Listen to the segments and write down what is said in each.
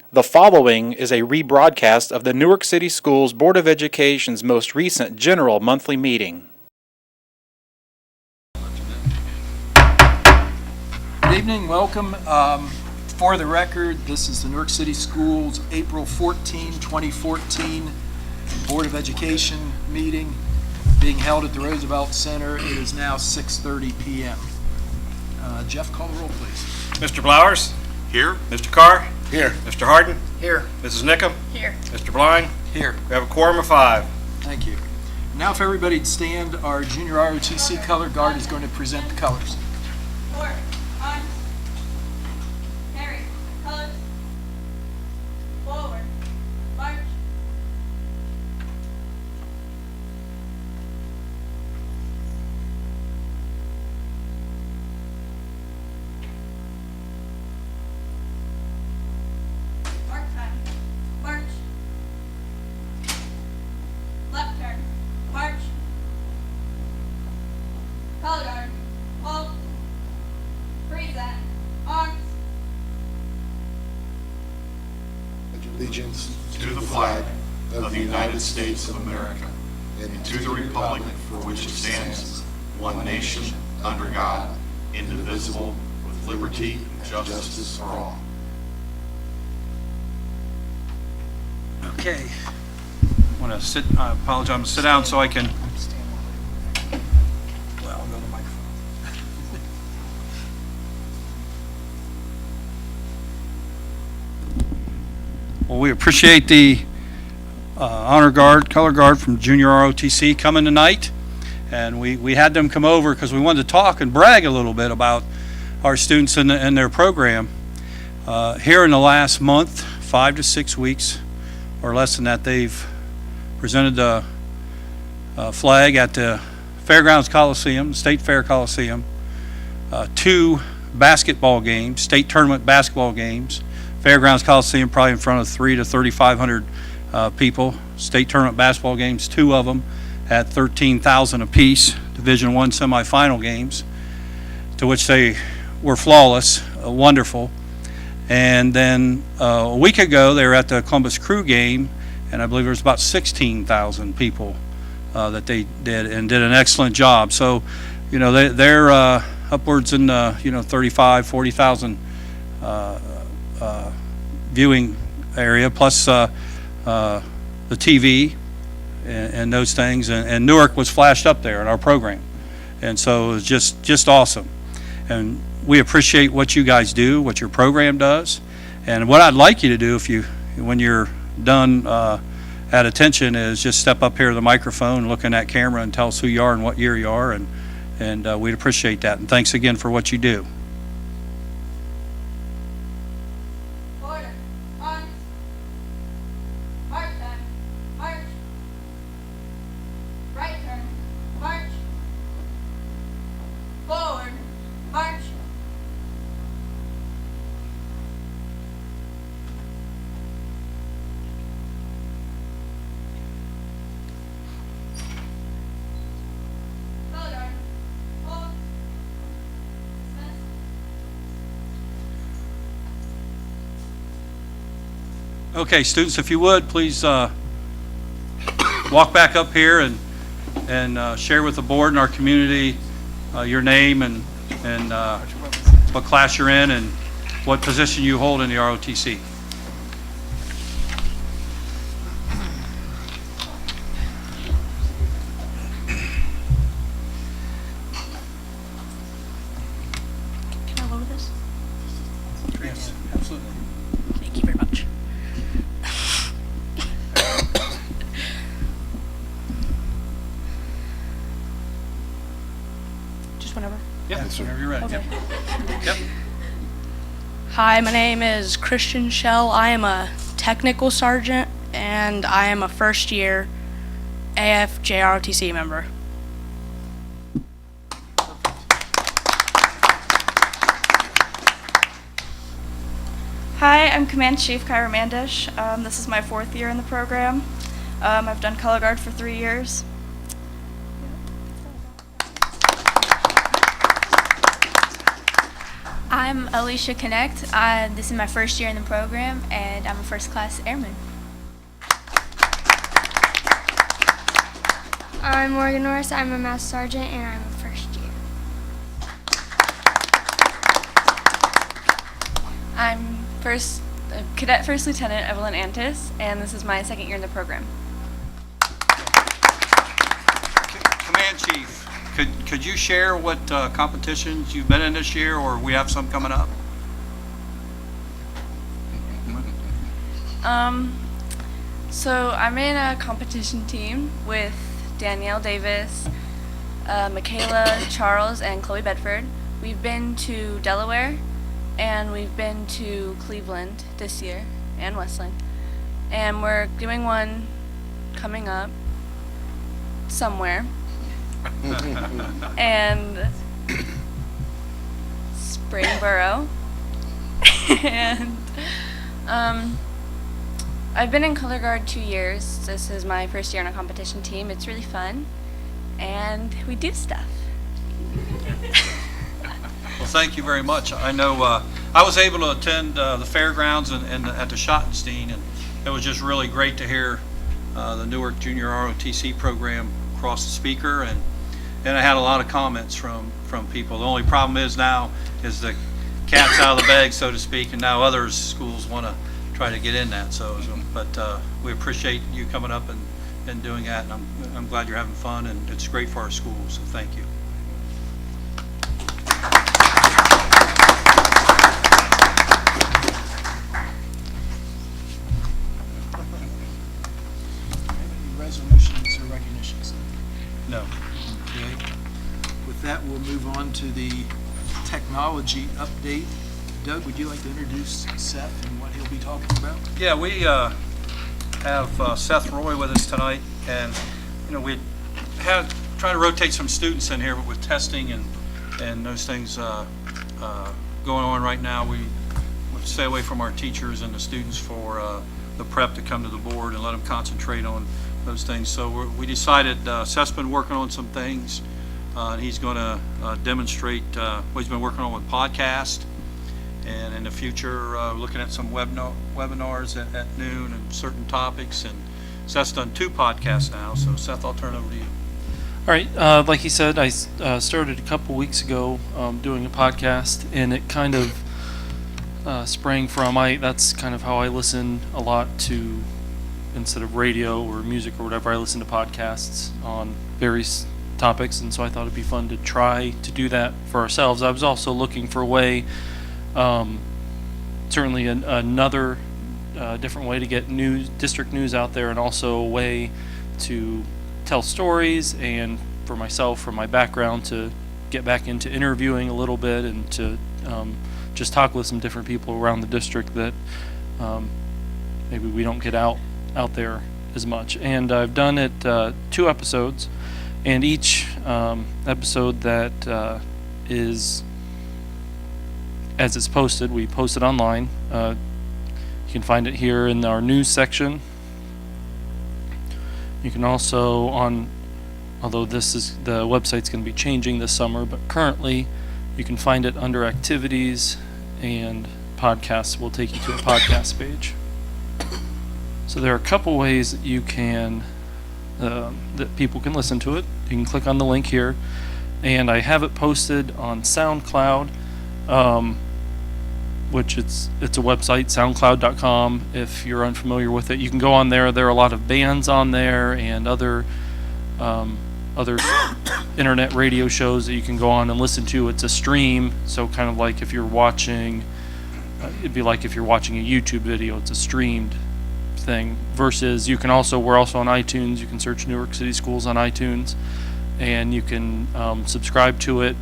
The following is a rebroadcast of the Newark City Schools Board of Education's most recent general monthly meeting. Good evening, welcome. For the record, this is the Newark City Schools April 14, 2014 Board of Education meeting being held at the Roosevelt Center. It is now 6:30 p.m. Jeff, call the roll, please. Mr. Blowers? Here. Mr. Carr? Here. Mr. Harden? Here. Mrs. Nickham? Here. Mr. Blind? Here. We have a quorum of 5. Thank you. Now if everybody'd stand, our junior ROTC color guard is going to present the colors. Forward, arms, carry, colors, forward, march. Mark time, march. Left turn, march. Color guard, hold. Present, arms. Allegiance to the flag of the United States of America and to the republic for which it stands, one nation, under God, indivisible, with liberty and justice for all. Okay. I want to sit, I apologize, I'm going to sit down so I can. Well, I'll go to the microphone. Well, we appreciate the honor guard, color guard from Junior ROTC coming tonight. And we had them come over because we wanted to talk and brag a little bit about our students and their program. Here in the last month, 5 to 6 weeks, or less than that, they've presented the flag at the Fairgrounds Coliseum, State Fair Coliseum, 2 basketball games, state tournament basketball games. Fairgrounds Coliseum probably in front of 300 to 3,500 people. State tournament basketball games, 2 of them at 13,000 apiece. Division I semifinal games, to which they were flawless, wonderful. And then a week ago, they were at the Columbus Crew game, and I believe there was about 16,000 people that they did an excellent job. So, you know, they're upwards in 35, 40,000 viewing area, plus the TV and those things. And Newark was flashed up there in our program, and so it was just awesome. And we appreciate what you guys do, what your program does, and what I'd like you to do when you're done at attention is just step up here to the microphone, look in that camera, and tell us who you are and what year you are, and we'd appreciate that. And thanks again for what you do. Order, arms. March time, march. Right turn, march. Forward, march. Color guard, hold. Dismiss. Okay, students, if you would, please walk back up here and share with the board and our community your name and what class you're in and what position you hold in the ROTC. Can I lower this? Yes, absolutely. Thank you very much. Just whenever. Yep, whenever you're ready. Okay. Yep. Hi, my name is Christian Shell. I am a technical sergeant, and I am a first-year AFJROTC member. Hi, I'm Command Chief Kyra Mandish. This is my 4th year in the program. I've done color guard for 3 years. I'm Alicia Connect. This is my first year in the program, and I'm a first class airman. I'm Morgan Norris. I'm a math sergeant, and I'm a first year. I'm Cadet First Lieutenant Evelyn Antis, and this is my second year in the program. Command Chief, could you share what competitions you've been in this year, or we have some coming up? So I'm in a competition team with Danielle Davis, Michaela Charles, and Chloe Bedford. We've been to Delaware, and we've been to Cleveland this year, and Westland. And we're doing one coming up somewhere. And Springboro. And I've been in color guard 2 years. This is my first year on a competition team. It's really fun, and we do stuff. Well, thank you very much. I know I was able to attend the fairgrounds and at the Schottenstein, and it was just really great to hear the Newark Junior ROTC program across the speaker, and I had a lot of comments from people. The only problem is now is the cat's out of the bag, so to speak, and now other schools want to try to get in that. But we appreciate you coming up and doing that, and I'm glad you're having fun, and it's great for our schools. So thank you. Any resolutions or recognitions? No. Okay. With that, we'll move on to the technology update. Doug, would you like to introduce Seth and what he'll be talking about? Yeah, we have Seth Roy with us tonight, and we had trying to rotate some students in here, but with testing and those things going on right now, we stay away from our teachers and the students for the prep to come to the board and let them concentrate on those things. So we decided Seth's been working on some things, and he's going to demonstrate what he's been working on with podcast. And in the future, looking at some webinars at noon and certain topics. And Seth's done 2 podcasts now. So Seth, I'll turn it over to you. All right, like he said, I started a couple weeks ago doing a podcast, and it kind of sprang from that's kind of how I listen a lot to, instead of radio or music or whatever, I listen to podcasts on various topics, and so I thought it'd be fun to try to do that for ourselves. I was also looking for a way, certainly another different way to get district news out there, and also a way to tell stories, and for myself, from my background, to get back into interviewing a little bit, and to just talk with some different people around the district that maybe we don't get out there as much. And I've done it 2 episodes, and each episode that is, as it's posted, we post it online. You can find it here in our news section. You can also although the website's going to be changing this summer, but currently you can find it under activities, and podcasts will take you to a podcast page. So there are a couple ways that you can, that people can listen to it. You can click on the link here, and I have it posted on SoundCloud, which it's a website, soundcloud.com. If you're unfamiliar with it, you can go on there. There are a lot of bands on there, and other internet radio shows that you can go on and listen to. It's a stream, so kind of like if you're watching, it'd be like if you're watching a YouTube video. It's a streamed thing. Versus we're also on iTunes. You can search Newark City Schools on iTunes, and you can subscribe to it,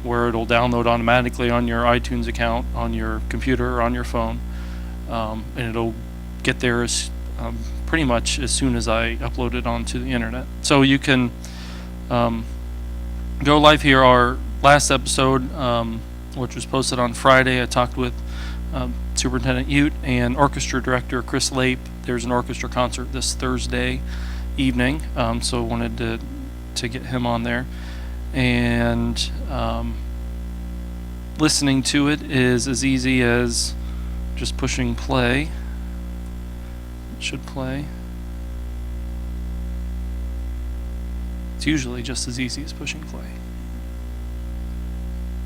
where it'll download automatically on your iTunes account, on your computer or on your phone, and it'll get there pretty much as soon as I upload it onto the internet. So you can go live here. Our last episode, which was posted on Friday, I talked with Superintendent Ute and Orchestra Director Chris Lape. There's an orchestra concert this Thursday evening, so I wanted to get him on there. And listening to it is as easy as just pushing play. It should play. It's usually just as easy as pushing play.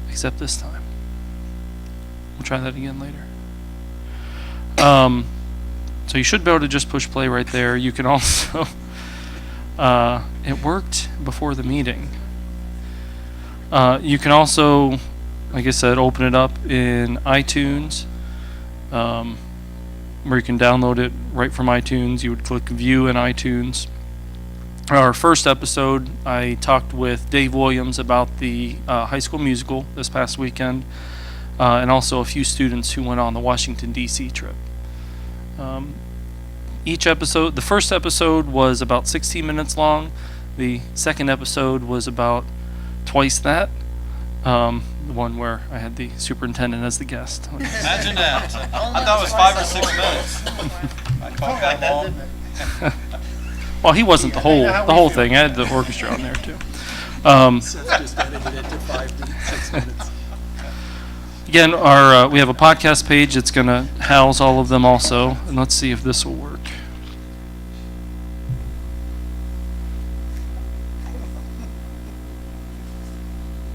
Except this time. We'll try that again later. So you should be able to just push play right there. You can also, it worked before the meeting. You can also, like I said, open it up in iTunes, where you can download it right from iTunes. You would click View in iTunes. Our first episode, I talked with Dave Williams about the high school musical this past weekend, and also a few students who went on the Washington, D.C. trip. Each episode, the first episode was about 16 minutes long. The second episode was about twice that. The one where I had the superintendent as the guest. Imagine that. I thought it was 5 or 6 minutes. I talked that long. Well, he wasn't the whole thing. I had the orchestra on there too. Just edited it to 5 to 6 minutes. Again, we have a podcast page that's going to house all of them also, and let's see if this will work.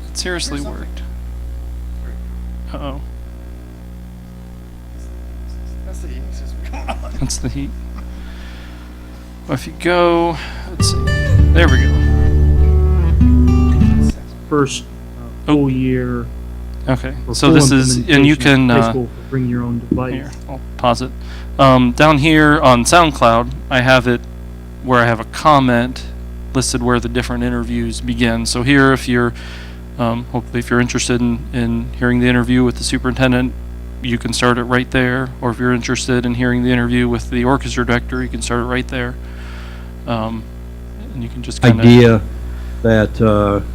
It seriously worked. Uh-oh. That's the heating system. Come on. That's the heat. Well, if you go, let's see. There we go. First full year. Okay, for so full this is, and you implementation can, of high school for bring your own device. here, I'll pause it. Down here on SoundCloud, I have it where I have a comment listed where the different interviews begin. So here, if you're, hopefully if you're interested in hearing the interview with the superintendent, you can start it right there. Or if you're interested in hearing the interview with the orchestra director, you can start it right there. And you can just kind of... idea that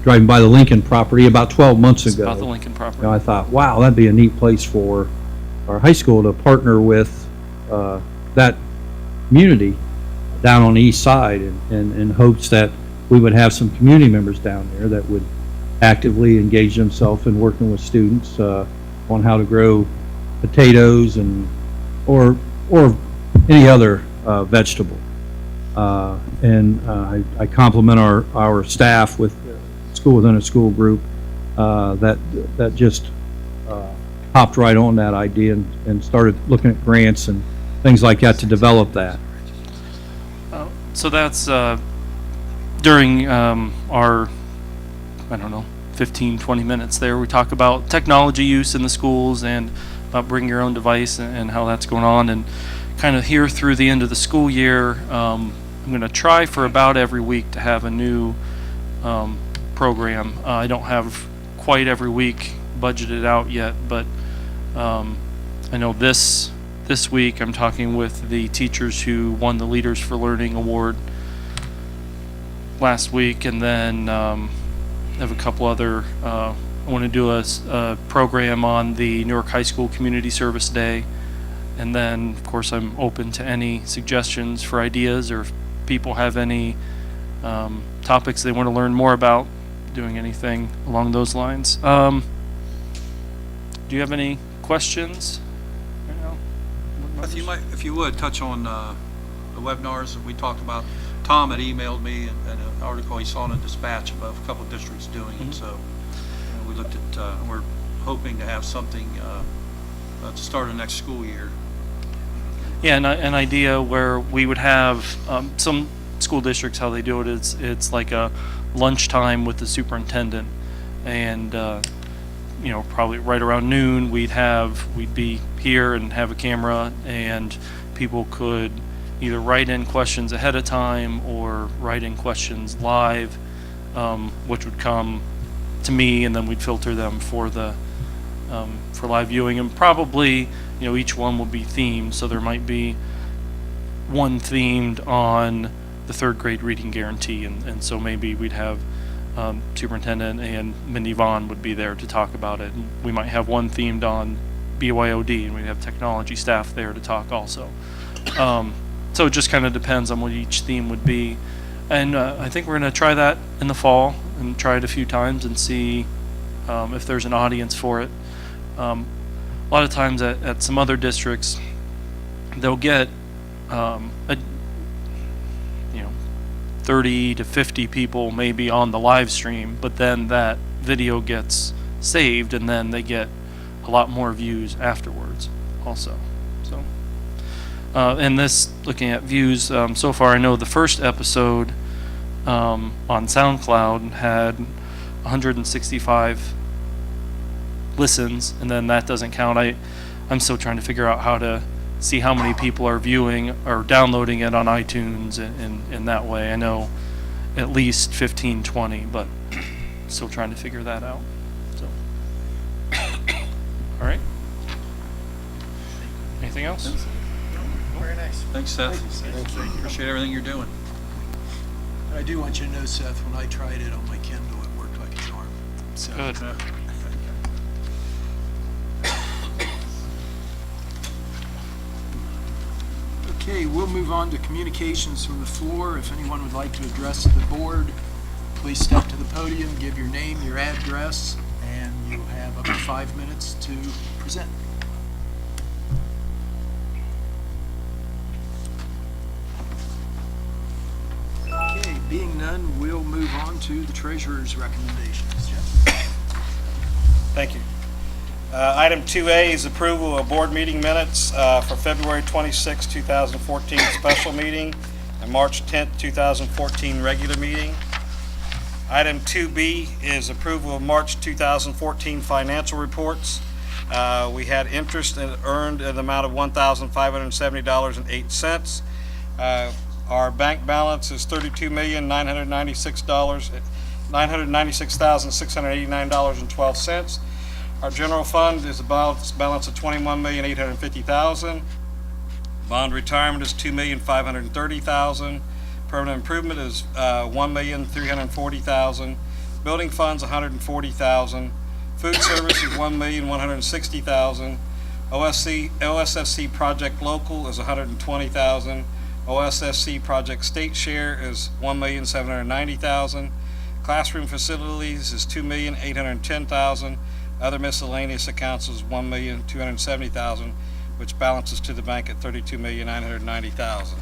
driving by the Lincoln property about 12 months ago. About the Lincoln property. I thought, wow, that'd be a neat place for our high school to partner with that community down on the east side, and in hopes that we would have some community members down there that would actively engage themselves in working with students on how to grow potatoes or any other vegetable. I compliment our staff with school within a school group that just hopped right on that idea and started looking at grants and things like that to develop that. So that's during our, I don't know, 15, 20 minutes there. We talk about technology use in the schools and about bring your own device and how that's going on. And kind of here through the end of the school year, I'm going to try for about every week to have a new program. I don't have quite every week budgeted out yet, but I know this week I'm talking with the teachers who won the Leaders for Learning Award last week, and then I have a couple other, I want to do a program on the Newark High School Community Service Day, and then of course I'm open to any suggestions for ideas, or if people have any topics they want to learn more about, doing anything along those lines. Do you have any questions right now? If you would, touch on the webinars that we talked about. Tom had emailed me an article he saw in a dispatch about a couple of districts doing it, so we looked at, we're hoping to have something to start the next school year. Yeah, an idea where we would have some school districts, how they do it is it's like a lunchtime with the superintendent, and probably right around noon we'd be here and have a camera, and people could either write in questions ahead of time or write in questions live, which would come to me, and then we'd filter them for live viewing. And probably each one will be themed, so there might be one themed on the third grade reading guarantee, and so maybe we'd have superintendent and Mindy Vaughn would be there to talk about it. And we might have one themed on BYOD, and we'd have technology staff there to talk also. So it just kind of depends on what each theme would be. And I think we're going to try that in the fall and try it a few times and see if there's an audience for it. A lot of times at some other districts, they'll get 30 to 50 people maybe on the live stream, but then that video gets saved and then they get a lot more views afterwards also. So and this, looking at views, so far I know the first episode on SoundCloud had 165 listens, and then that doesn't count. I'm still trying to figure out how to see how many people are viewing or downloading it on iTunes in that way. I know at least 15, 20, but still trying to figure that out. So, all right. Anything else? Very nice. Thanks, Seth. Appreciate everything you're doing. And I do want you to know, Seth, when I tried it on my Kindle, it worked like a charm. So. Good. Okay, we'll move on to communications from the floor. If anyone would like to address the board, please step to the podium, give your name, your address, and you'll have up to 5 minutes to present. Okay, being none, we'll move on to the treasurer's recommendations. Jeff? Thank you. Item 2A is approval of board meeting minutes for February 26, 2014 special meeting and March 10, 2014 regular meeting. Item 2B is approval of March 2014 financial reports. We had interest earned in the amount of $1,570.08. Our bank balance is $32,996,689.12. Our general fund is a balance of $21,850,000. Bond retirement is $2,530,000. Permanent improvement is $1,340,000. Building funds $140,000. Food service is $1,160,000. OSFC project local is $120,000. OSFC project state share is $1,790,000. Classroom facilities is $2,810,000. Other miscellaneous accounts is $1,270,000, which balances to the bank at $32,990,000.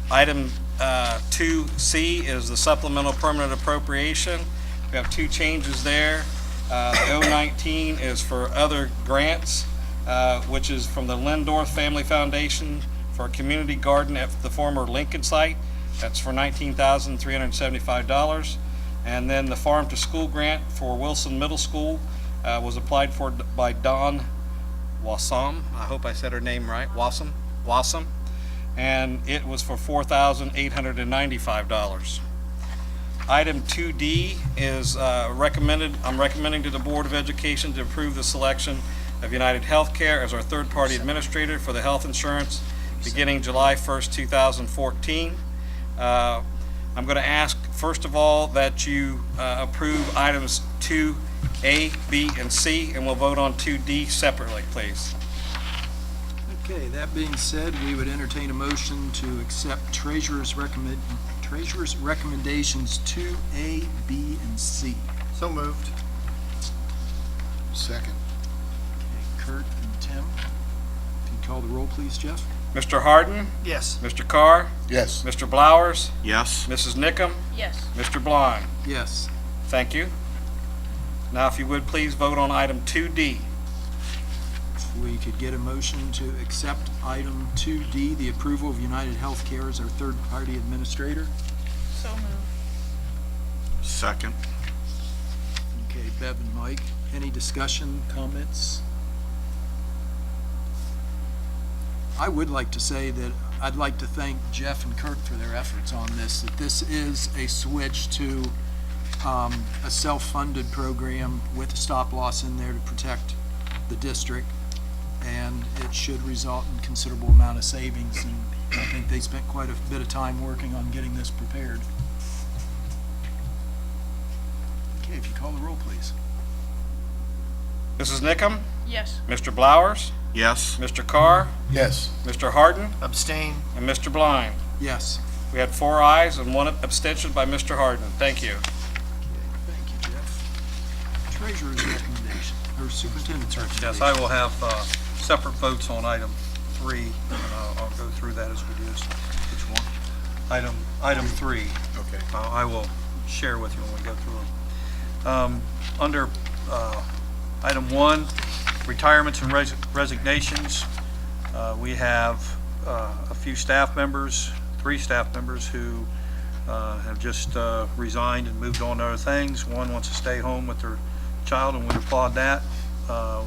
Item 2C is the supplemental permanent appropriation. We have two changes there. The 019 is for other grants, which is from the Lindorf Family Foundation for a community garden at the former Lincoln site. That's for $19,375. And then the farm to school grant for Wilson Middle School was applied for by Dawn Wassam. I hope I said her name right. Wassam. And it was for $4,895. Item 2D is I'm recommending to the Board of Education to approve the selection of United Healthcare as our third-party administrator for the health insurance beginning July 1st, 2014. I'm going to ask, first of all, that you approve items 2A, B, and C, and we'll vote on 2D separately, please. Okay, that being said, we would entertain a motion to accept treasurer's recommendations 2A, B, and C. So moved. Second. Okay, Kurt and Tim. If you'd call the roll, please, Jeff. Mr. Harden? Yes. Mr. Carr? Yes. Mr. Blowers? Yes. Mrs. Nickum? Yes. Mr. Blind? Yes. Thank you. Now, if you would, please vote on item 2D. If we could get a motion to accept item 2D, the approval of United Healthcare as our third-party administrator. So moved. Second. Okay, Bev and Mike, any discussion, comments? I would like to say that I'd like to thank Jeff and Kurt for their efforts on this, that this is a switch to a self-funded program with a stop-loss in there to protect the district, and it should result in considerable amount of savings, and I think they spent quite a bit of time working on getting this prepared. Okay, if you call the roll, please. Mrs. Nickum? Yes. Mr. Blowers? Yes. Mr. Carr? Yes. Mr. Harden? Abstain. And Mr. Blind? Yes. We had 4 ayes and 1 abstention by Mr. Harden. Thank you. Okay, thank you, Jeff. Treasurer's recommendation. or superintendent's recommendation? Yes, I will have separate votes on item 3, and I'll go through that as we do. Which one? Item 3. Okay. I will share with you when we go through them. Under item 1, retirements and resignations, we have a few staff members, 3 staff members who have just resigned and moved on to other things. One wants to stay home with their child, and we applaud that.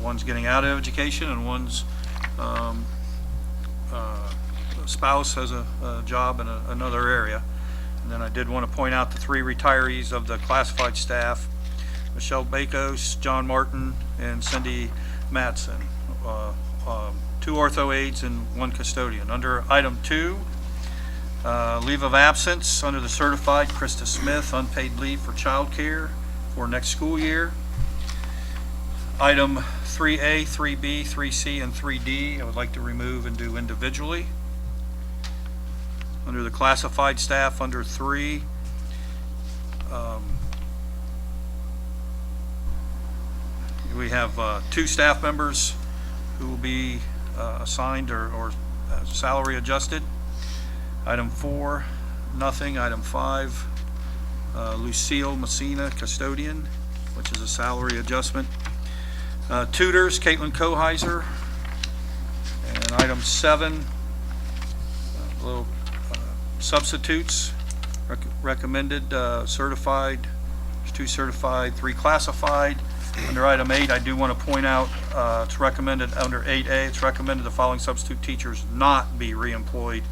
One's getting out of education, and one's spouse has a job in another area. And then I did want to point out the 3 retirees of the classified staff: Michelle Bakos, John Martin, and Cindy Matson. 2 ortho aides and 1 custodian. Under item 2, leave of absence, under the certified, Krista Smith, unpaid leave for childcare for next school year. Item 3A, 3B, 3C, and 3D, I would like to remove and do individually. Under the classified staff, under 3, we have 2 staff members who will be assigned or salary adjusted. Item 4, nothing. Item 5, Lucille Messina, custodian, which is a salary adjustment. Tutors, Caitlin Koheiser. And item 7, little substitutes, recommended certified. There's 2 certified, 3 classified. Under item 8, I do want to point out, it's recommended under 8A, it's recommended the following substitute teachers not be reemployed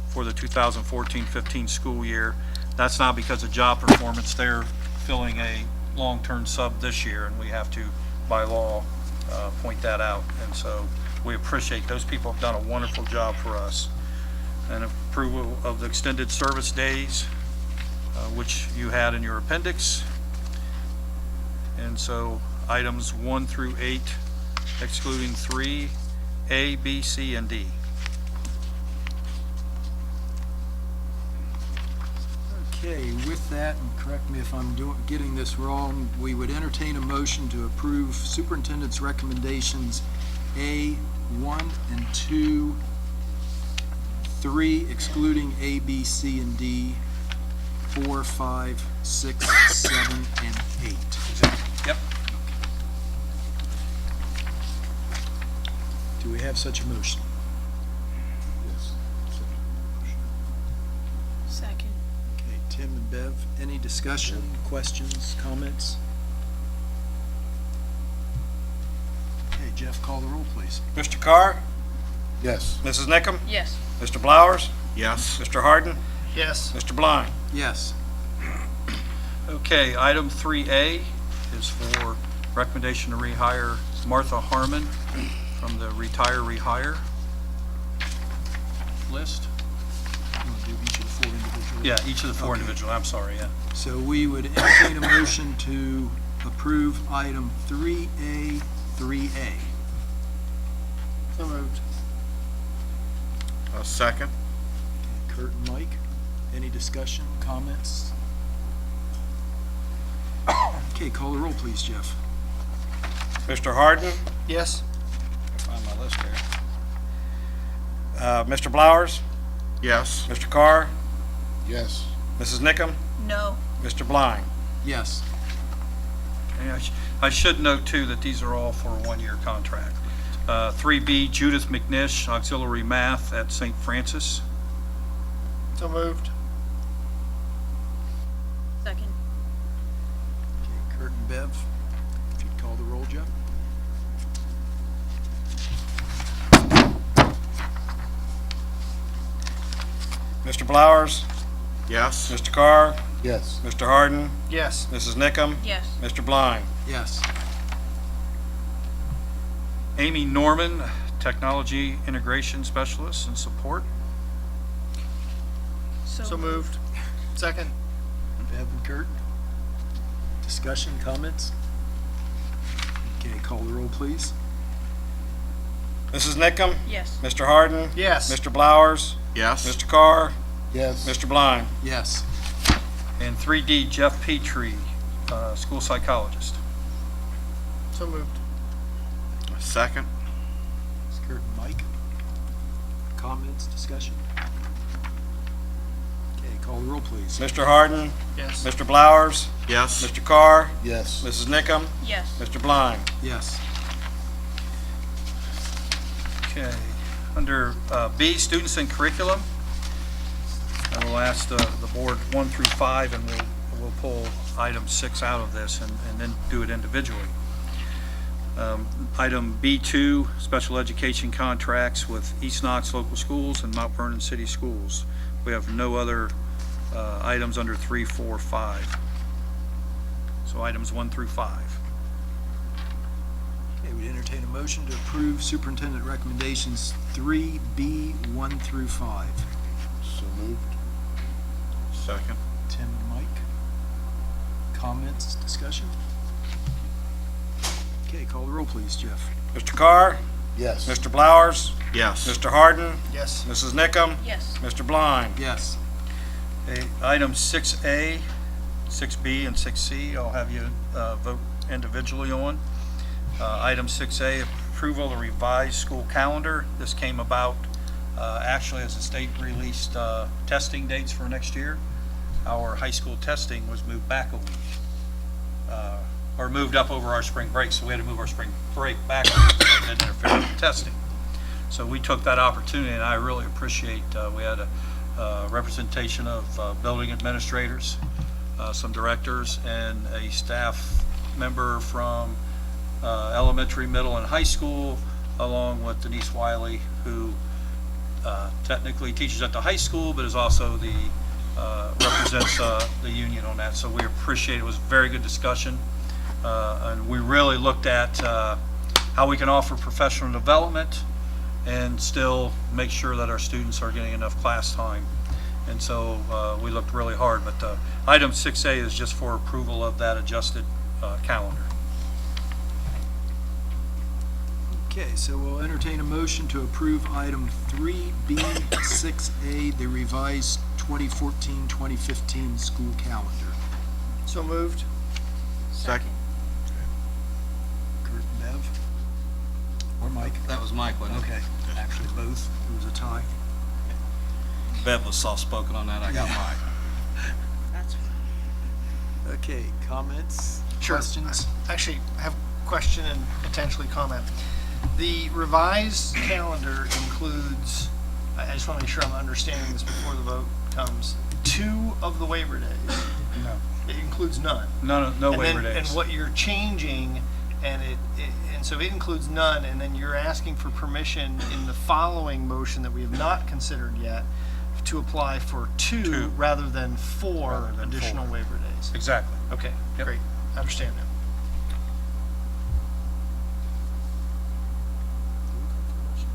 for the 2014-15 school year. That's not because of job performance. They're filling a long-term sub this year, and we have to, by law, point that out. And so we appreciate those people have done a wonderful job for us. And approval of the extended service days, which you had in your appendix. And so items 1 through 8, excluding 3, A, B, C, and D. Okay, with that, and correct me if I'm getting this wrong, we would entertain a motion to approve superintendent's recommendations A, 1 and 2, 3, excluding A, B, C, and D, 4, 5, 6, 7, and 8. Yep. Do we have such a motion? Yes. Second. Okay, Tim and Bev, any discussion, questions, comments? Okay, Jeff, call the roll, please. Mr. Carr? Yes. Mrs. Nickum? Yes. Mr. Blowers? Yes. Mr. Harden? Yes. Mr. Blind? Yes. Okay, item 3A is for recommendation to rehire Martha Harmon from the retire rehire list. You want to do each of the 4 individually? Yeah, each of the 4 Okay. individual, I'm sorry, yeah. So we would entertain a motion to approve item 3A, 3A. So moved. A second. Kurt and Mike, any discussion, comments? Okay, call the roll, please, Jeff. Mr. Harden? Yes. Find my list here. Mr. Blowers? Yes. Mr. Carr? Yes. Mrs. Nickum? No. Mr. Blind? Yes. And I should note too that these are all for a 1-year contract. 3B, Judith McNish, auxiliary math at St. Francis. So moved. Second. Okay, Kurt and Bev, if you'd call the roll, Jeff. Mr. Blowers? Yes. Mr. Carr? Yes. Mr. Harden? Yes. Mrs. Nickum? Yes. Mr. Blind? Yes. Amy Norman, technology integration specialist and support. So moved. Second. Bev and Kurt, discussion, comments? Okay, call the roll, please. Mrs. Nickum? Yes. Mr. Harden? Yes. Mr. Blowers? Yes. Mr. Carr? Yes. Mr. Blind? Yes. And 3D, Jeff Petrie, school psychologist. So moved. Second. Ms. Kurt and Mike. Comments, discussion? Okay, call the roll, please. Mr. Harden? Yes. Mr. Blowers? Yes. Mr. Carr? Yes. Mrs. Nickam? Yes. Mr. Blind? Yes. Okay, under B, students and curriculum, I will ask the board 1 through 5, and we'll pull item 6 out of this and then do it individually. Item B2, special education contracts with East Knox Local Schools and Mount Vernon City Schools. We have no other items under 3, 4, 5. So items 1 through 5. Okay, we entertain a motion to approve superintendent recommendations 3B, 1 through 5. So moved. Second. Tim and Mike. Comments, discussion? Okay, call the roll, please, Jeff. Mr. Carr? Yes. Mr. Blowers? Yes. Mr. Harden? Yes. Mrs. Nickam? Yes. Mr. Blind? Yes. Okay, item 6A, 6B, and 6C, I'll have you vote individually on. Item 6A, approval of the revised school calendar. This came about actually as the state released testing dates for next year. Our high school testing was moved back a week, or moved up over our spring break, so we had to move our spring break back a week so it didn't interfere with the testing. So we took that opportunity, and I really appreciate, we had a representation of building administrators, some directors, and a staff member from elementary, middle, and high school, along with Denise Wiley, who technically teaches at the high school, but is also the represents the union on that. So we appreciate it. It was a very good discussion, and we really looked at how we can offer professional development and still make sure that our students are getting enough class time. And so we looked really hard, but item 6A is just for approval of that adjusted calendar. Okay, so we'll entertain a motion to approve item 3B, 6A, the revised 2014-2015 school calendar. So moved. Second. Kurt and Bev? Or Mike? That was Mike, wasn't it? Okay, actually both. It was a tie. Bev was soft-spoken on that. I got Mike. That's Okay, comments? Sure. Questions? Actually, I have a question and potentially comment. The revised calendar includes, I just want to make sure I'm understanding this before the vote comes, 2 of the waiver days. No. It includes none. No And waiver then- days. And what you're changing, and so it includes none, and then you're asking for permission in the following motion that we have not considered yet to apply for 2 2. rather than 4 Rather than additional 4. waiver days. Exactly. Okay, Yep. great. I understand now.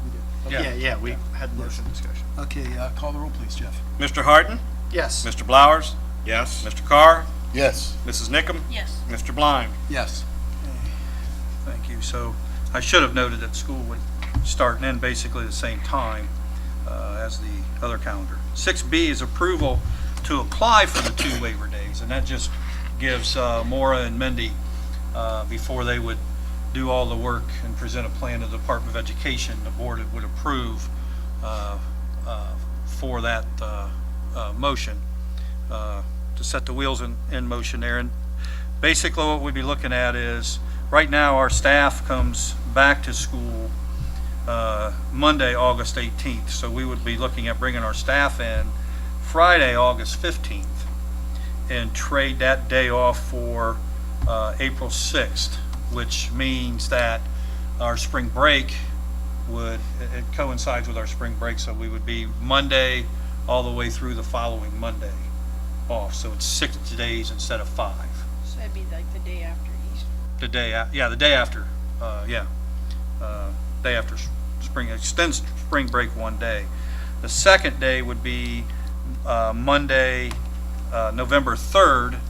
We did. Yeah, we had the motion discussion. Okay, call the roll, please, Jeff. Mr. Harden? Yes. Mr. Blowers? Yes. Mr. Carr? Yes. Mrs. Nickam? Yes. Mr. Blind? Yes. Thank you. So I should have noted that school would start and end basically the same time as the other calendar. 6B is approval to apply for the 2 waiver days, and that just gives Maura and Mindy, before they would do all the work and present a plan to the Department of Education, the board would approve for that motion to set the wheels in motion there. And basically what we'd be looking at is, right now our staff comes back to school Monday, August 18th. So we would be looking at bringing our staff in Friday, August 15th, and trade that day off for April 6th, which means that our spring break it coincides with our spring break, so we would be Monday all the way through the following Monday off. So it's 6 days instead of 5. So that'd be like the day after Easter. The day after, day after spring, extends spring break 1 day. The second day would be Monday, November 3rd,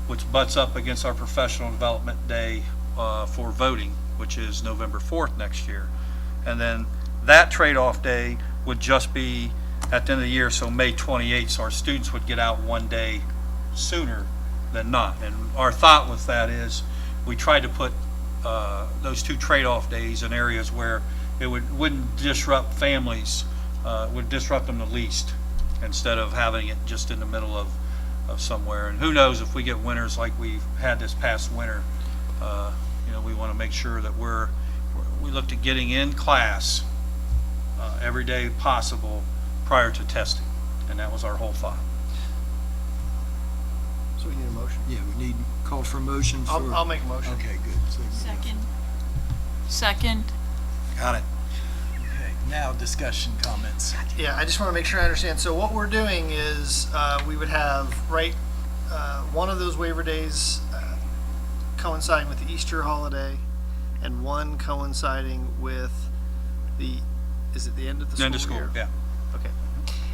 which butts up against our professional development day for voting, which is November 4th next year. And then that trade-off day would just be at the end of the year, so May 28th, so our students would get out 1 day sooner than not. And our thought with that is we tried to put those two trade-off days in areas where it wouldn't disrupt families, would disrupt them the least, instead of having it just in the middle of somewhere. And who knows, if we get winters like we've had this past winter, we want to make sure that we looked at getting in class every day possible prior to testing, and that was our whole thought. So we need a motion? Yeah, we need call for a motion for. I'll make a motion. Okay, good. Second. Got it. Okay, now discussion comments. Yeah, I just want to make sure I understand. So what we're doing is we would have, one of those waiver days coinciding with the Easter holiday and one coinciding with is it the end of the school year? End of school, yeah. Okay.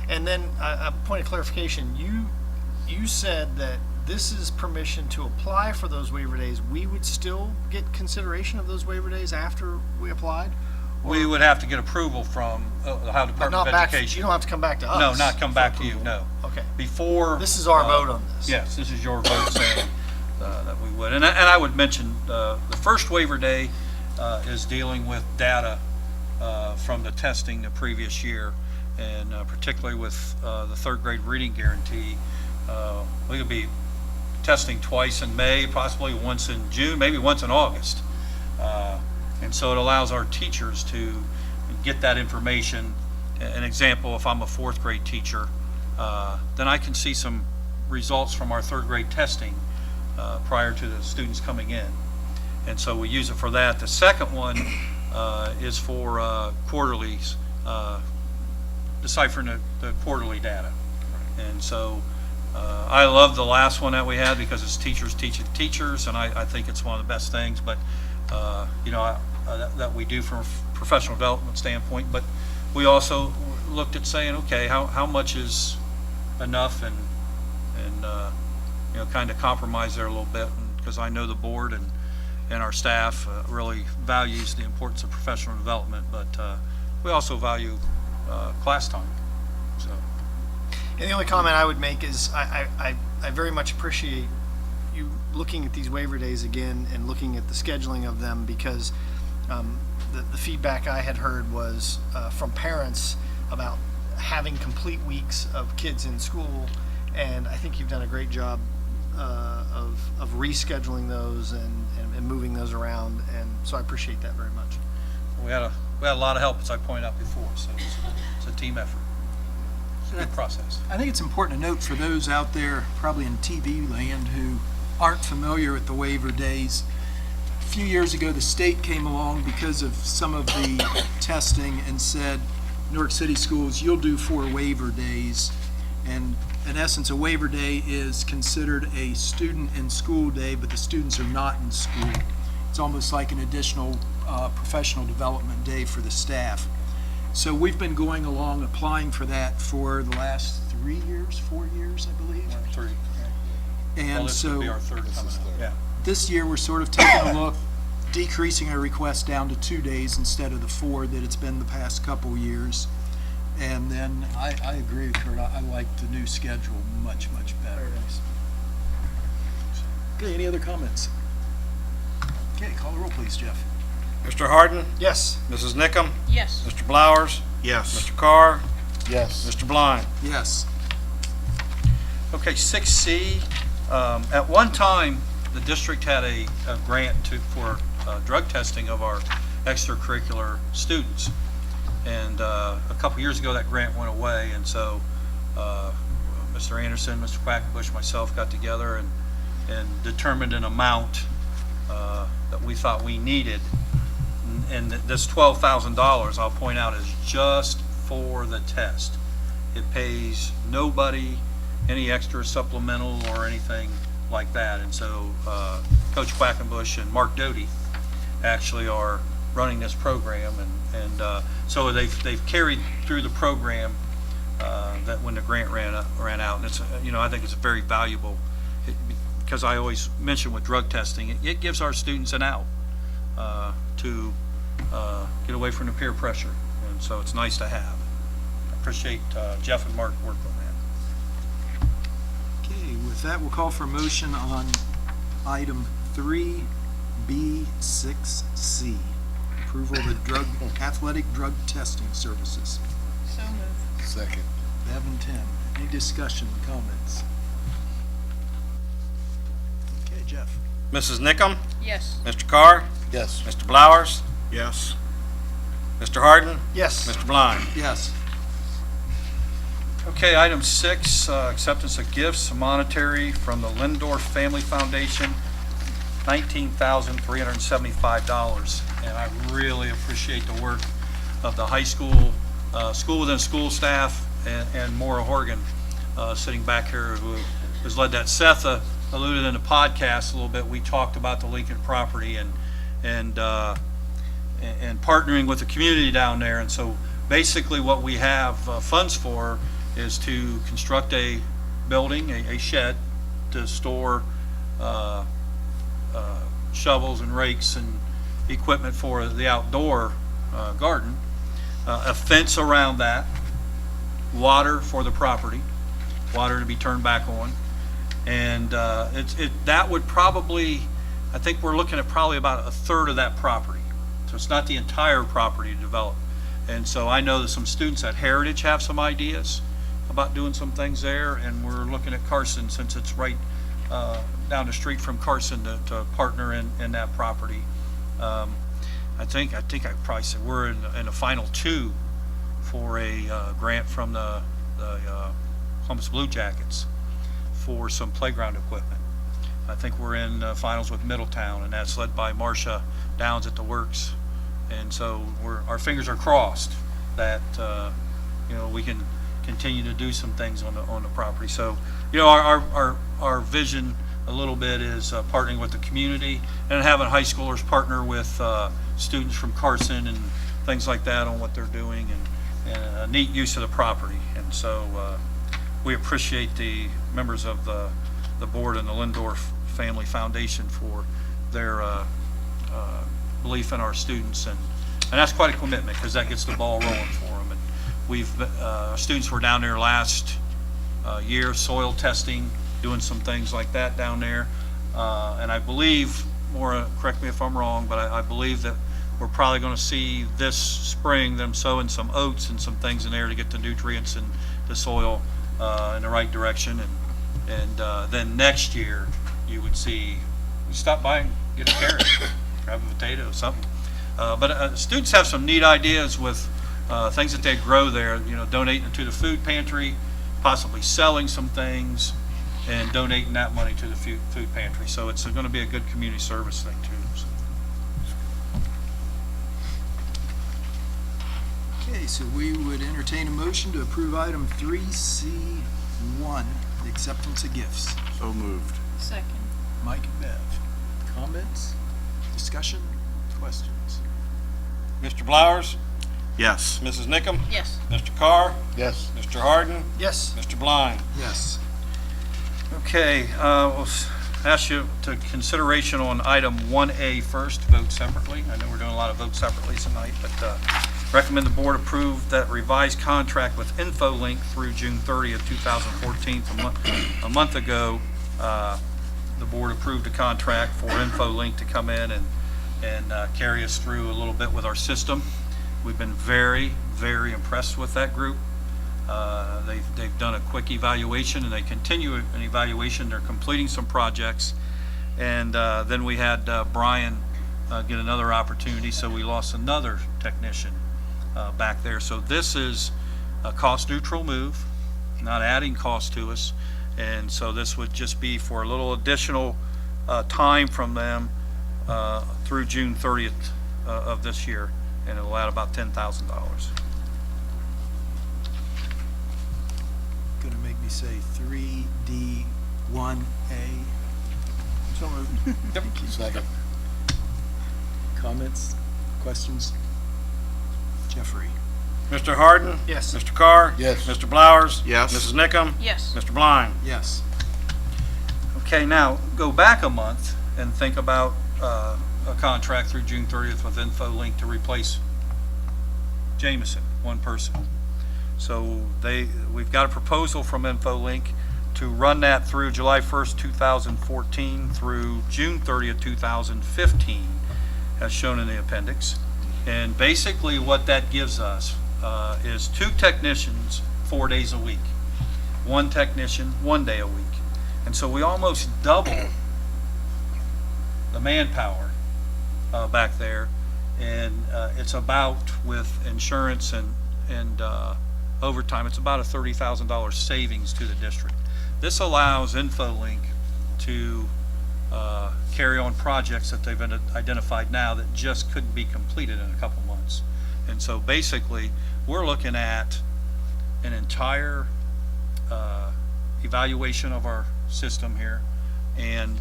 And then a point of clarification, you said that this is permission to apply for those waiver days. We would still get consideration of those waiver days after we applied? We would have to get approval from the Ohio But Department not of back, Education. you don't have to come back to us. No, not come for back to you, approval. no. Okay. Before. This is our vote on this. Yes, this is your vote saying that we would. And I would mention, the first waiver day is dealing with data from the testing the previous year, and particularly with the third grade reading guarantee. We could be testing twice in May, possibly once in June, maybe once in August. And so it allows our teachers to get that information. An example, if I'm a fourth grade teacher, then I can see some results from our third grade testing prior to the students coming in. And so we use it for that. The second one is for quarterlies, deciphering the quarterly data. And so I love the last one that we had because it's teachers teaching teachers, and I think it's one of the best things. But that we do from a professional development standpoint. But we also looked at saying, okay, how much is enough, and kind of compromise there a little bit, because I know the board and our staff really values the importance of professional development, but we also value class time. So. And the only comment I would make is I very much appreciate you looking at these waiver days again and looking at the scheduling of them, because the feedback I had heard was from parents about having complete weeks of kids in school, and I think you've done a great job of rescheduling those and moving those around, and so I appreciate that very much. We had a lot of help, as I pointed out before, so it's a team effort. It's a good process. I think it's important to note for those out there, probably in TV land, who aren't familiar with the waiver days. A few years ago, the state came along because of some of the testing and said, Newark City Schools, you'll do 4 waiver days. And in essence, a waiver day is considered a student in school day, but the students are not in school. It's almost like an additional professional development day for the staff. So we've been going along applying for that for the last 4 years, I believe. 3. And Well, this so would be our third coming up. Yeah. this year, we're sort of taking a look, decreasing our request down to 2 days instead of the 4 that it's been the past couple years. And then I agree with Kurt. I like the new schedule much, much better. Okay, any other comments? Okay, call the roll, please, Jeff. Mr. Harden? Yes. Mrs. Nickum? Yes. Mr. Blowers? Yes. Mr. Carr? Yes. Mr. Blind? Yes. Okay, 6C, at one time, the district had a grant for drug testing of our extracurricular students. And a couple years ago, that grant went away, and so Mr. Anderson, Mr. Quackenbush, myself got together and determined an amount that we thought we needed. And this $12,000, I'll point out, is just for the test. It pays nobody any extra supplemental or anything like that. And so Coach Quackenbush and Mark Doty actually are running this program, and so they've carried through the program that when the grant ran out, and it's I think it's very valuable, because I always mention with drug testing, it gives our students an out to get away from the peer pressure, and so it's nice to have. I appreciate Jeff and Mark work on that. Okay, with that, we'll call for a motion on item 3 B6C, approval of the athletic drug testing services. So moved. Second. Bev and Tim, any discussion, comments? Okay, Jeff. Mrs. Nickam? Yes. Mr. Carr? Yes. Mr. Blowers? Yes. Mr. Harden? Yes. Mr. Blind? Yes. Okay, item 6, acceptance of gifts, monetary from the Lindorf Family Foundation, $19,375. And I really appreciate the work of the high school, school within school staff, and Maura Horgan sitting back here, who has led that. Seth alluded in the podcast a little bit. We talked about the Lincoln property and partnering with the community down there. And so basically what we have funds for is to construct a building, a shed, to store shovels and rakes and equipment for the outdoor garden, a fence around that, water for the property, water to be turned back on, and that would probably, I think we're looking at probably about a third of that property. So it's not the entire property to develop. And so I know that some students at Heritage have some ideas about doing some things there, and we're looking at Carson, since it's right down the street from Carson, to partner in that property. I think I probably said we're in the final 2 for a grant from the Columbus Blue Jackets for some playground equipment. I think we're in finals with Middletown, and that's led by Marcia Downs at the Works. And so our fingers are crossed that we can continue to do some things on the property. So our vision a little bit is partnering with the community and having high schoolers partner with students from Carson and things like that on what they're doing, and a neat use of the property. And so we appreciate the members of the board and the Lindorf Family Foundation for their belief in our students, and that's quite a commitment, because that gets the ball rolling for them. And students were down there last year, soil testing, doing some things like that down there, and I believe, Maura, correct me if I'm wrong, but I believe that we're probably going to see this spring them sowing some oats and some things in there to get the nutrients and the soil in the right direction, and then next year you would see, you stop by and get a carrot, grab a potato or something. But students have some neat ideas with things that they grow there, donating it to the food pantry, possibly selling some things, and donating that money to the food pantry. So it's going to be a good community service thing too. So. Okay, so we would entertain a motion to approve item 3C1, the acceptance of gifts. So moved. Second. Mike and Bev, comments, discussion, questions? Mr. Blowers? Yes. Mrs. Nickam? Yes. Mr. Carr? Yes. Mr. Harden? Yes. Mr. Blind? Yes. Okay, we'll ask you to consideration on item 1A first, vote separately. I know we're doing a lot of votes separately tonight, but recommend the board approve that revised contract with InfoLink through June 30th, 2014. A month ago, the board approved a contract for InfoLink to come in and carry us through a little bit with our system. We've been very, very impressed with that group. They've done a quick evaluation, and they continue an evaluation. They're completing some projects, and then we had Brian get another opportunity, so we lost another technician back there. So this is a cost-neutral move, not adding cost to us, and so this would just be for a little additional time from them through June 30th of this year, and it'll add about $10,000. Gonna make me say 3D1A. So moved. Thank you. Second. Comments, questions? Jeffrey? Mr. Harden? Yes. Mr. Carr? Yes. Mr. Blowers? Yes. Mrs. Nickam? Yes. Mr. Blind? Yes. Okay, now go back a month and think about a contract through June 30th with InfoLink to replace Jameson, one person. So we've got a proposal from InfoLink. to run that through July 1st, 2014 through June 30th, 2015, as shown in the appendix. And basically what that gives us is 2 technicians 4 days a week, 1 technician 1 day a week. And so we almost double the manpower back there. And it's about, with insurance and overtime, it's about a $30,000 savings to the district. This allows InfoLink to carry on projects that they've identified now that just couldn't be completed in a couple months. And so basically, we're looking at an entire evaluation of our system here and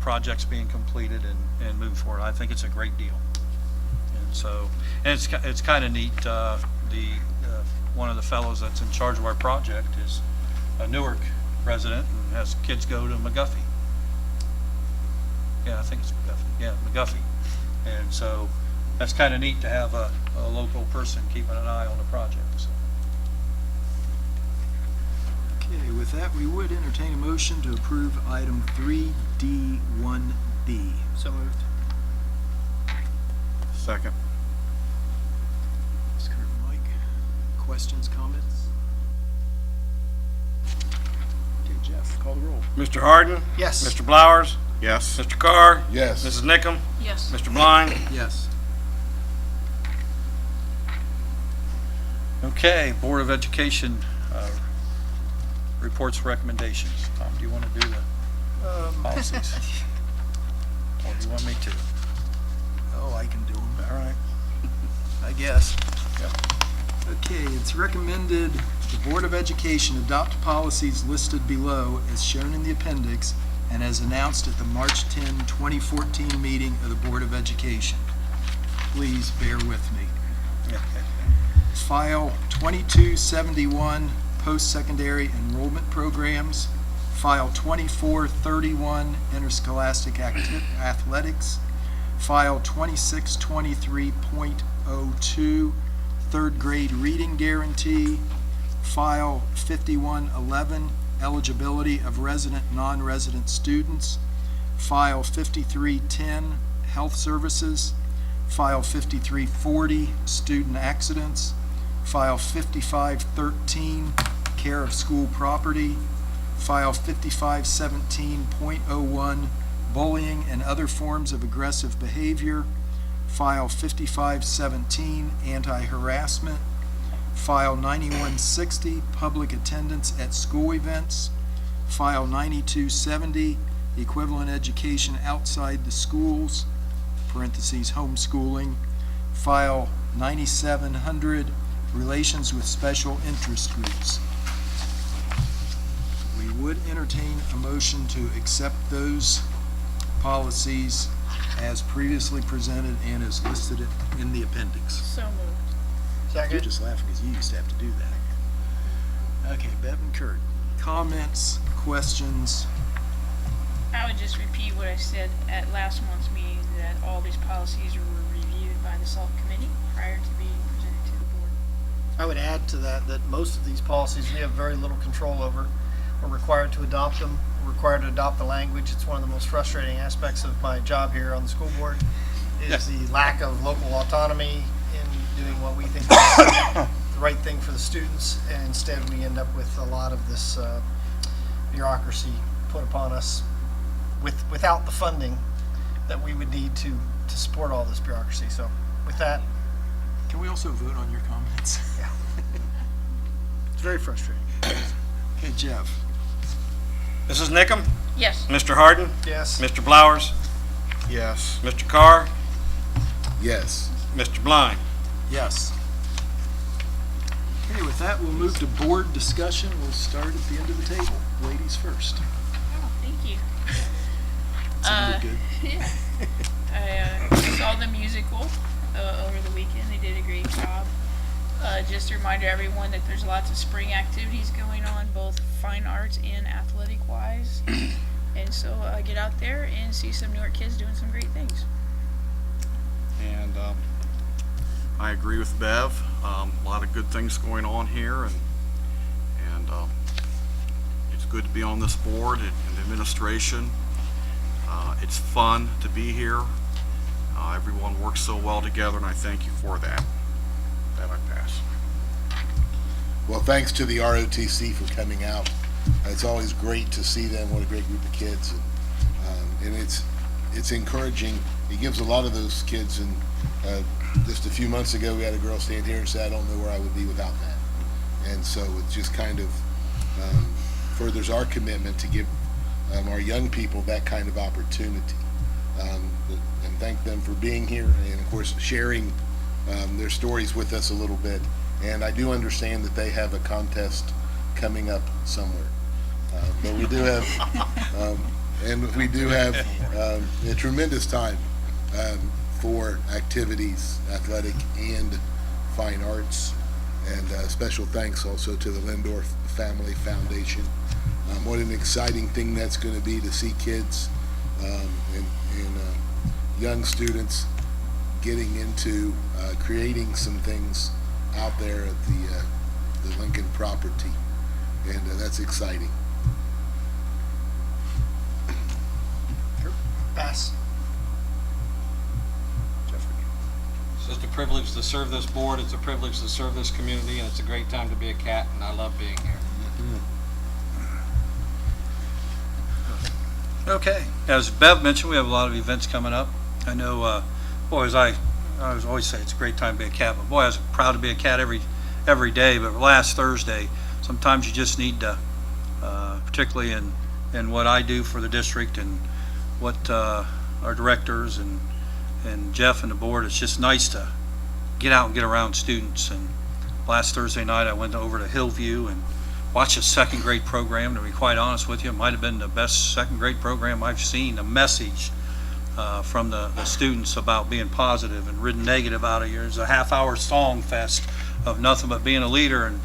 projects being completed and moving forward. I think it's a great deal. And so, and it's kind of neat. One of the fellows that's in charge of our project is a Newark resident and has kids go to McGuffey. Yeah, I think it's McGuffey. Yeah, McGuffey. And so that's kind of neat to have a local person keeping an eye on the project. So. Okay, with that, we would entertain a motion to approve item 3D1B. So moved. Second. Ms. Kurt and Mike, questions, comments? Okay, Jeff, call the roll. Mr. Harden? Yes. Mr. Blowers? Yes. Mr. Carr? Yes. Mrs. Nickum? Yes. Mr. Blind? Yes. Okay, Board of Education reports recommendations. Tom, do you want to do the policies? Or do you want me to? Oh, I can do them. All right. I guess. Yep. Okay, it's recommended the Board of Education adopt policies listed below as shown in the appendix and as announced at the March 10, 2014 meeting of the Board of Education. Please bear with me. File 2271, post-secondary enrollment programs. File 2431, interscholastic athletics. File 2623.02, third grade reading guarantee. File 5111, eligibility of resident, non-resident students. File 5310, health services. File 5340, student accidents. File 5513, care of school property. File 5517.01, bullying and other forms of aggressive behavior. File 5517, anti-harassment. File 9160, public attendance at school events. File 9270, equivalent education outside the schools, parentheses homeschooling. File 9700, relations with special interest groups. We would entertain a motion to accept those policies as previously presented and as listed in the appendix. So moved. You're Second. just laughing because you used to have to do that. Okay, Bev and Kurt, comments, questions? I would just repeat what I said at last month's meeting, that all these policies were reviewed by the SALT committee prior to being presented to the board. I would add to that most of these policies we have very little control over. We're required to adopt them. We're required to adopt the language. It's one of the most frustrating aspects of my job here on the school board is the lack of local autonomy in doing what we think is the right thing for the students. And instead we end up with a lot of this bureaucracy put upon us without the funding that we would need to support all this bureaucracy. So with that, Can we also vote on your comments? yeah, it's very frustrating. Okay, Jeff. Mrs. Nickum? Yes. Mr. Harden? Yes. Mr. Blowers? Yes. Mr. Carr? Yes. Mr. Blind? Yes. Okay, with that, we'll move to board discussion. We'll start at the end of the table. Ladies first. Oh, thank you. Sounded good. Yeah. I saw the musical over the weekend. They did a great job. Just a reminder to everyone that there's lots of spring activities going on, both fine arts and athletic wise. And so get out there and see some Newark kids doing some great things. And I agree with Bev. A lot of good things going on here, and it's good to be on this board and the administration. It's fun to be here. Everyone works so well together, and I thank you for that. That I pass. Well, thanks to the ROTC for coming out. It's always great to see them. What a great group of kids, and it's encouraging. It gives a lot of those kids. And just a few months ago, we had a girl stand here and say, "I don't know where I would be without that." And so it just kind of furthers our commitment to give our young people that kind of opportunity. And thank them for being here, and of course sharing their stories with us a little bit. And I do understand that they have a contest coming up somewhere, but we do have a tremendous time for activities, athletic and fine arts. And special thanks also to the Lindorf Family Foundation. What an exciting thing that's going to be to see kids and young students getting into creating some things out there at the Lincoln property, and that's exciting. Pass. It's just a privilege to serve this board. It's a privilege to serve this community, and it's a great time to be a cat, and I love being here. Okay, as Bev mentioned, we have a lot of events coming up. I know, boys, I always say it's a great time to be a cat, but boy, I was proud to be a cat every day. But last Thursday, sometimes you just need to, particularly in what I do for the district and what our directors and Jeff and the board, it's just nice to get out and get around students. And last Thursday night, I went over to Hillview and watched a second grade program. To be quite honest with you, it might have been the best second grade program I've seen. The message from the students about being positive and ridden negative out of here. It's a half-hour song fest of nothing but being a leader and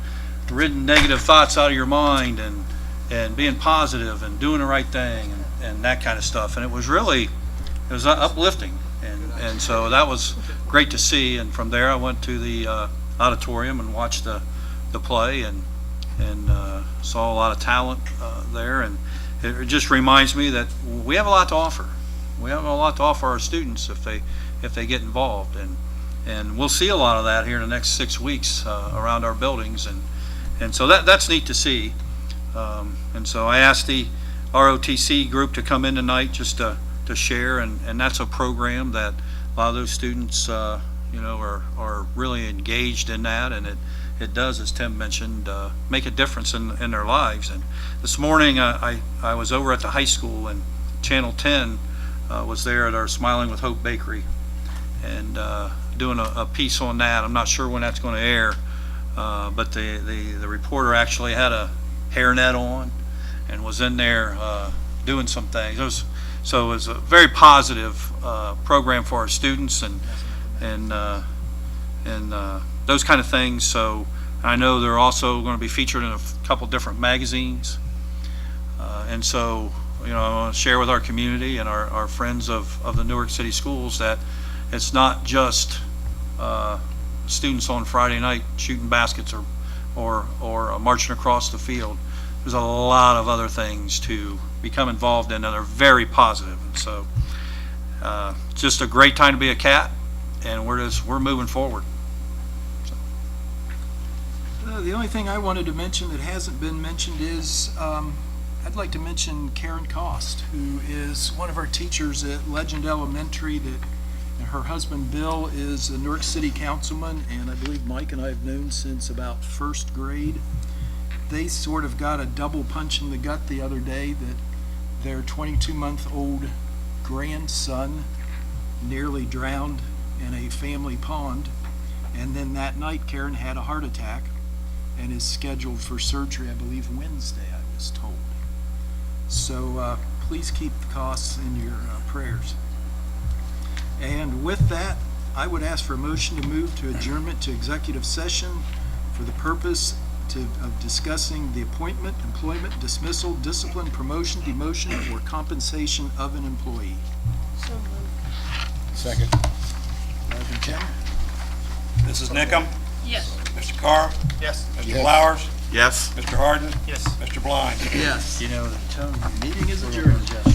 ridden negative thoughts out of your mind and being positive and doing the right thing and that kind of stuff. And it was uplifting. And so that was great to see. And from there, I went to the auditorium and watched the play and saw a lot of talent there. And it just reminds me that we have a lot to offer. We have a lot to offer our students if they get involved. And we'll see a lot of that here in the next 6 weeks around our buildings. And so that's neat to see. And so I asked the ROTC group to come in tonight just to share. And that's a program that a lot of those students are really engaged in that. And it does, as Tim mentioned, make a difference in their lives. And this morning I was over at the high school, and Channel 10 was there at our Smiling with Hope Bakery and doing a piece on that. I'm not sure when that's going to air, but the reporter actually had a hairnet on and was in there doing some things. So it was a very positive program for our students and those kind of things. So I know they're also going to be featured in a couple different magazines. And so, I want to share with our community and our friends of the Newark City Schools that it's not just students on Friday night shooting baskets or marching across the field. There's a lot of other things to become involved in that are very positive. And so it's just a great time to be a cat, and we're moving forward. The only thing I wanted to mention that hasn't been mentioned is I'd like to mention Karen Cost, who is one of our teachers at Legend Elementary. And her husband Bill is a Newark City councilman, and I believe Mike and I have known since about first grade. They sort of got a double punch in the gut the other day that their 22-month-old grandson nearly drowned in a family pond, and then that night Karen had a heart attack and is scheduled for surgery, I believe Wednesday, I was told. So please keep the Costs in your prayers. And with that, I would ask for a motion to move to adjournment to executive session for the purpose of discussing the appointment, employment, dismissal, discipline, promotion, demotion, or compensation of an employee. So moved. Second. Mrs. Nickum? Yes. Mr. Carr? Yes. Mr. Yes. Flowers? Yes. Mr. Harden? Yes. Mr. Blind? Yes. You know, the meeting is adjourned.